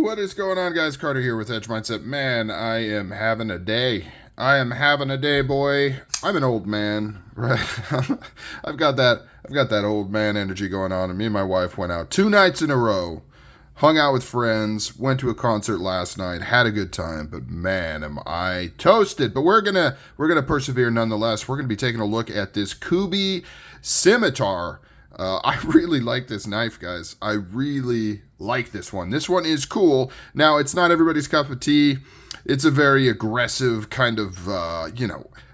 What is going on, guys? Carter here with Edge Mindset. Man, I am having a day. I am having a day, boy. I'm an old man, right? I've got that old man energy going on. And me and my wife went out 2 nights in a row, hung out with friends, went to a concert last night, had a good time. But man, am I toasted. But we're gonna persevere nonetheless. We're gonna be taking a look at this Kubey Scimitar. I really like this knife, guys. I really like this one. This one is cool. Now, it's not everybody's cup of tea. It's a very aggressive kind of,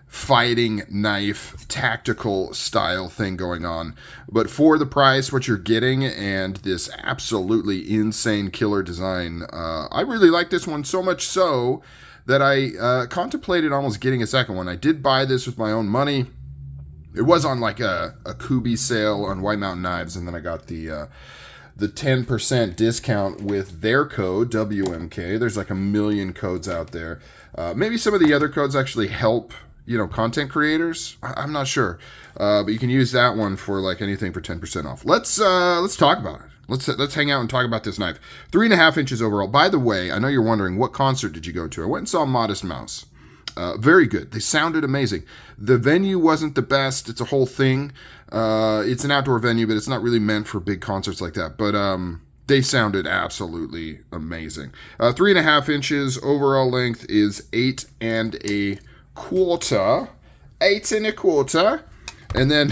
fighting knife, tactical style thing going on. But for the price, what you're getting, and this absolutely insane killer design, I really like this one so much so that I contemplated almost getting a second one. I did buy this with my own money. It was on like a Kubey sale on White Mountain Knives, and then I got the 10% discount with their code, WMK. There's like a million codes out there. Maybe some of the other codes actually help, content creators. I'm not sure. But you can use that one for like anything for 10% off. Let's talk about it. Let's hang out and talk about this knife. 3.5 inches overall. By the way, I know you're wondering, what concert did you go to? I went and saw Modest Mouse. Very good. They sounded amazing. The venue wasn't the best. It's a whole thing. It's an outdoor venue, but it's not really meant for big concerts like that. But they sounded absolutely amazing. 3.5 inches. Overall length is 8.25. 8.25. And then,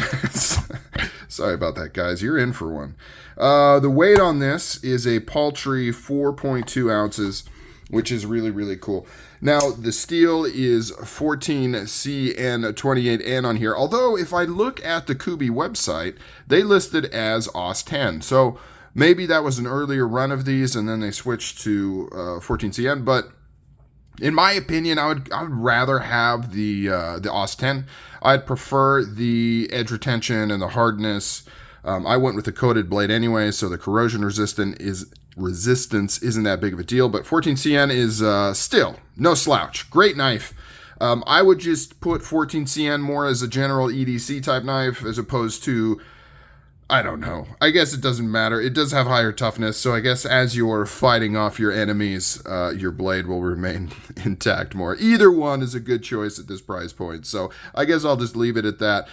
sorry about that, guys. You're in for one. The weight on this is a paltry 4.2 ounces, which is really, really cool. Now, the steel is 14CN 28N on here. Although, if I look at the Kubey website, they listed as AUS 10. So, maybe that was an earlier run of these, and then they switched to 14CN. But, in my opinion, I would rather have the AUS 10. I'd prefer the edge retention and the hardness. I went with the coated blade anyway, so the corrosion resistance isn't that big of a deal, but 14CN is still no slouch. Great knife. I would just put 14CN more as a general EDC type knife as opposed to, I don't know. I guess it doesn't matter. It does have higher toughness, so I guess as you're fighting off your enemies, your blade will remain intact more. Either one is a good choice at this price point, so I guess I'll just leave it at that.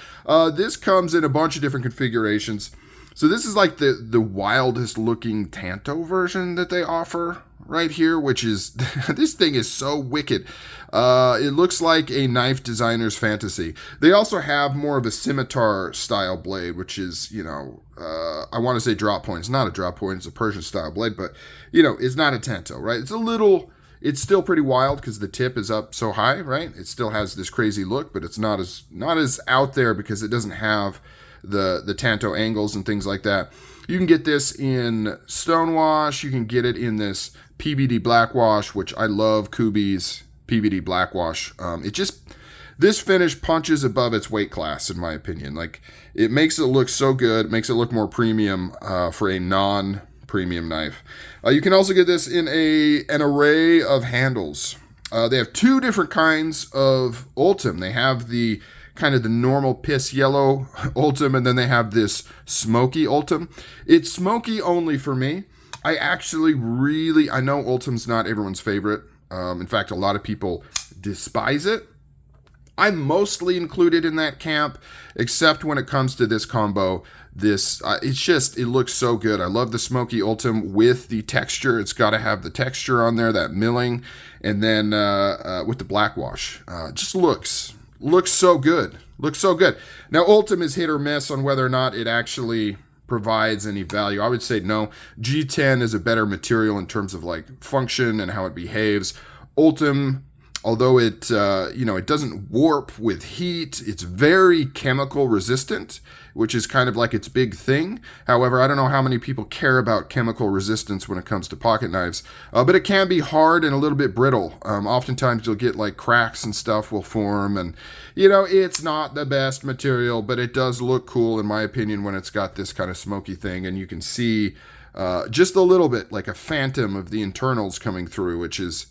This comes in a bunch of different configurations. So this is like the wildest looking Tanto version that they offer right here, which is, this thing is so wicked. It looks like a knife designer's fantasy. They also have more of a scimitar style blade, which is, I want to say drop point. It's not a drop point, it's a Persian style blade, but, it's not a Tanto, right? It's still pretty wild because the tip is up so high, right? It still has this crazy look, but it's not as out there because it doesn't have the Tanto angles and things like that. You can get this in Stonewash. You can get it in this PVD Blackwash, which I love Kubey's PVD Blackwash. This finish punches above its weight class, in my opinion. Like, it makes it look so good. It makes it look more premium for a non-premium knife. You can also get this in an array of handles. They have 2 different kinds of Ultem. They have the kind of the normal piss yellow Ultem, and then they have this smoky Ultem. It's smoky only for me. I know Ultem's not everyone's favorite. In fact, a lot of people despise it. I'm mostly included in that camp, except when it comes to this combo. It looks so good. I love the smoky Ultem with the texture. It's got to have the texture on there, that milling, and then with the Blackwash. Just looks so good. Looks so good. Now, Ultem is hit or miss on whether or not it actually provides any value. I would say no. G10 is a better material in terms of like function and how it behaves. Ultem, although it doesn't warp with heat, it's very chemical resistant, which is kind of like its big thing. However, I don't know how many people care about chemical resistance when it comes to pocket knives, but it can be hard and a little bit brittle. Oftentimes you'll get like cracks and stuff will form, and it's not the best material, but it does look cool in my opinion when it's got this kind of smoky thing, and you can see just a little bit like a phantom of the internals coming through, which is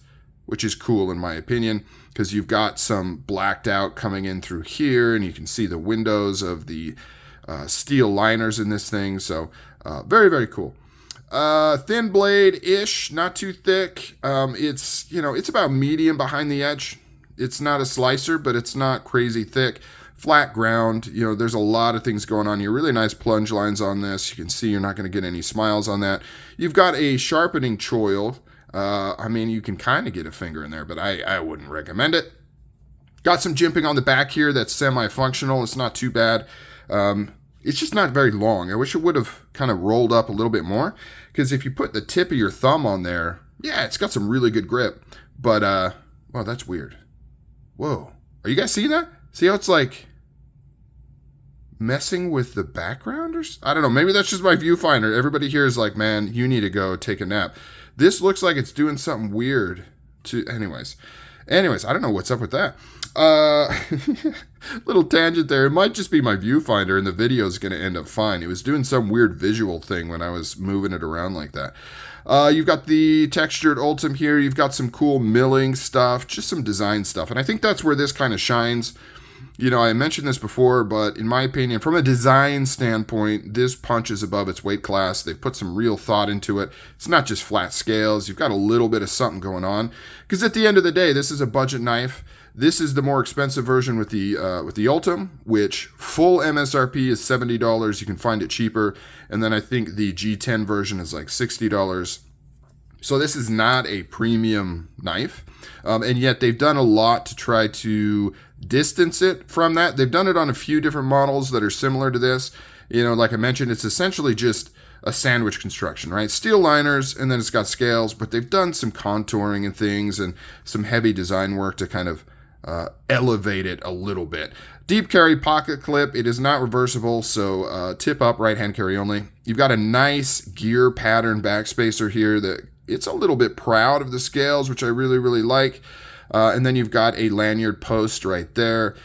cool in my opinion, because you've got some blacked out coming in through here, and you can see the windows of the steel liners in this thing. So very, very cool. Thin blade-ish, not too thick. It's about medium behind the edge. It's not a slicer, but it's not crazy thick. Flat ground, there's a lot of things going on here. Really nice plunge lines on this. You can see you're not going to get any smiles on that. You've got a sharpening choil. You can kind of get a finger in there, but I wouldn't recommend it. Got some jimping on the back here that's semi-functional. It's not too bad. It's just not very long. I wish it would have kind of rolled up a little bit more, because if you put the tip of your thumb on there, yeah, it's got some really good grip. But, well, that's weird. Whoa. Are you guys seeing that? See how it's like messing with the background? I don't know. Maybe that's just my viewfinder. Everybody here is like, man, you need to go take a nap. This looks like it's doing something weird to... Anyways, I don't know what's up with that. Little tangent there. It might just be my viewfinder and the video is going to end up fine. It was doing some weird visual thing when I was moving it around like that. You've got the textured Ultem here. You've got some cool milling stuff, just some design stuff. And I think that's where this kind of shines. I mentioned this before, but in my opinion, from a design standpoint, this punches above its weight class. They've put some real thought into it. It's not just flat scales. You've got a little bit of something going on. Because at the end of the day, this is a budget knife. This is the more expensive version with the Ultem, which full MSRP is $70. You can find it cheaper. And then I think the G10 version is like $60. So this is not a premium knife. And yet they've done a lot to try to distance it from that. They've done it on a few different models that are similar to this. Like I mentioned, it's essentially just a sandwich construction, right? Steel liners, and then it's got scales, but they've done some contouring and things and some heavy design work to kind of elevate it a little bit. Deep carry pocket clip. It is not reversible, so tip up, right hand carry only. You've got a nice gear pattern backspacer here that it's a little bit proud of the scales, which I really, really like. And then you've got a lanyard post right there.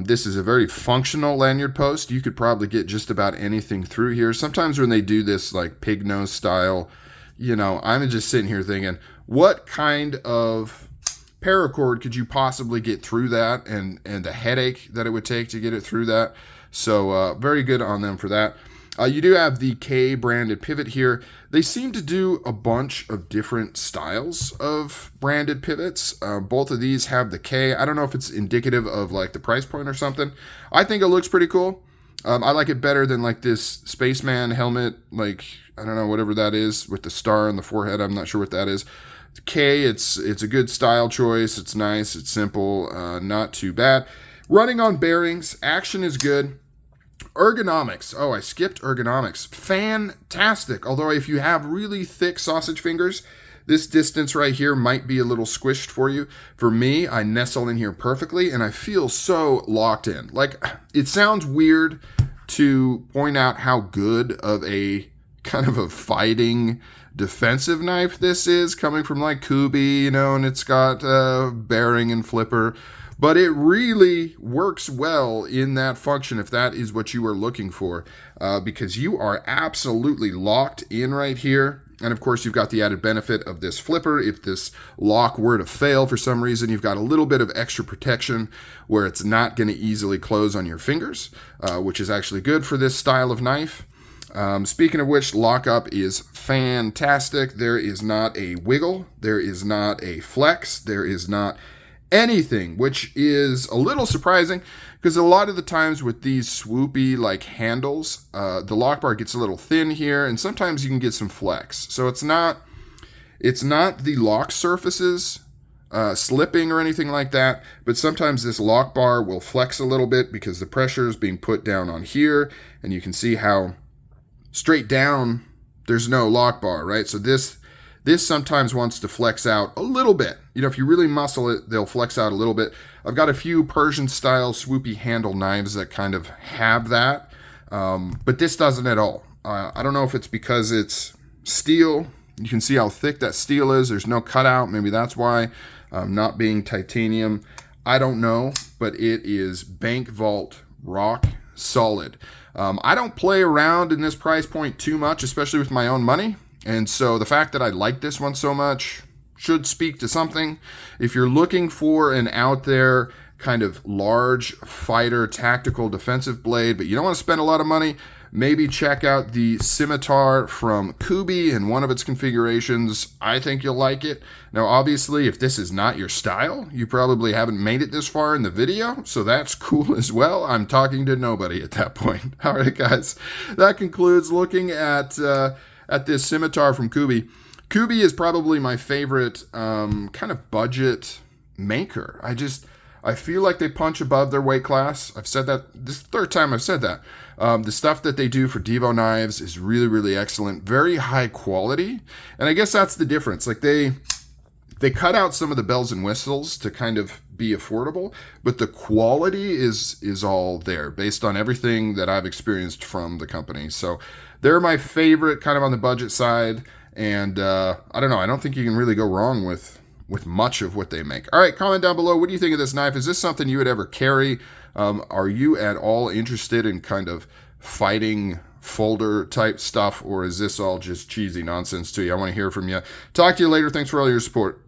This is a very functional lanyard post. You could probably get just about anything through here. Sometimes when they do this like pig nose style, I'm just sitting here thinking, what kind of paracord could you possibly get through that, and the headache that it would take to get it through that. So very good on them for that. You do have the K branded pivot here. They seem to do a bunch of different styles of branded pivots. Both of these have the K. I don't know if it's indicative of like the price point or something. I think it looks pretty cool. I like it better than like this spaceman helmet, like, I don't know, whatever that is with the star on the forehead. I'm not sure what that is. K, it's a good style choice. It's nice. It's simple. Not too bad. Running on bearings. Action is good. Ergonomics. Oh, I skipped ergonomics. Fantastic. Although if you have really thick sausage fingers, this distance right here might be a little squished for you. For me, I nestle in here perfectly, and I feel so locked in. Like, it sounds weird to point out how good of a kind of a fighting defensive knife this is, coming from like Kubey, and it's got bearing and flipper. But it really works well in that function if that is what you are looking for, because you are absolutely locked in right here. And of course, you've got the added benefit of this flipper. If this lock were to fail for some reason, you've got a little bit of extra protection where it's not going to easily close on your fingers, which is actually good for this style of knife. Speaking of which, lockup is fantastic. There is not a wiggle. There is not a flex. There is not anything, which is a little surprising because a lot of the times with these swoopy like handles, the lock bar gets a little thin here, and sometimes you can get some flex. So it's not the lock surfaces slipping or anything like that, but sometimes this lock bar will flex a little bit because the pressure is being put down on here, and you can see how straight down there's no lock bar, right? So this sometimes wants to flex out a little bit. If you really muscle it, they'll flex out a little bit. I've got a few Persian-style swoopy handle knives that kind of have that, but this doesn't at all. I don't know if it's because it's steel. You can see how thick that steel is. There's no cutout. Maybe that's why. Not being titanium. I don't know, but it is bank vault rock solid. I don't play around in this price point too much, especially with my own money. And so the fact that I like this one so much should speak to something. If you're looking for an out there kind of large fighter tactical defensive blade, but you don't want to spend a lot of money, maybe check out the Scimitar from Kubey in one of its configurations. I think you'll like it. Now, obviously, if this is not your style, you probably haven't made it this far in the video, so that's cool as well. I'm talking to nobody at that point. All right, guys, that concludes looking at this Scimitar from Kubey. Kubey is probably my favorite kind of budget maker. I feel like they punch above their weight class. I've said that. This is the third time I've said that. The stuff that they do for Devo knives is really, really excellent. Very high quality. And I guess that's the difference. Like they cut out some of the bells and whistles to kind of be affordable, but the quality is all there based on everything that I've experienced from the company. So they're my favorite kind of on the budget side. And I don't know. I don't think you can really go wrong with much of what they make. All right, comment down below. What do you think of this knife? Is this something you would ever carry? Are you at all interested in kind of fighting folder type stuff, or is this all just cheesy nonsense to you? I want to hear from you. Talk to you later. Thanks for all your support.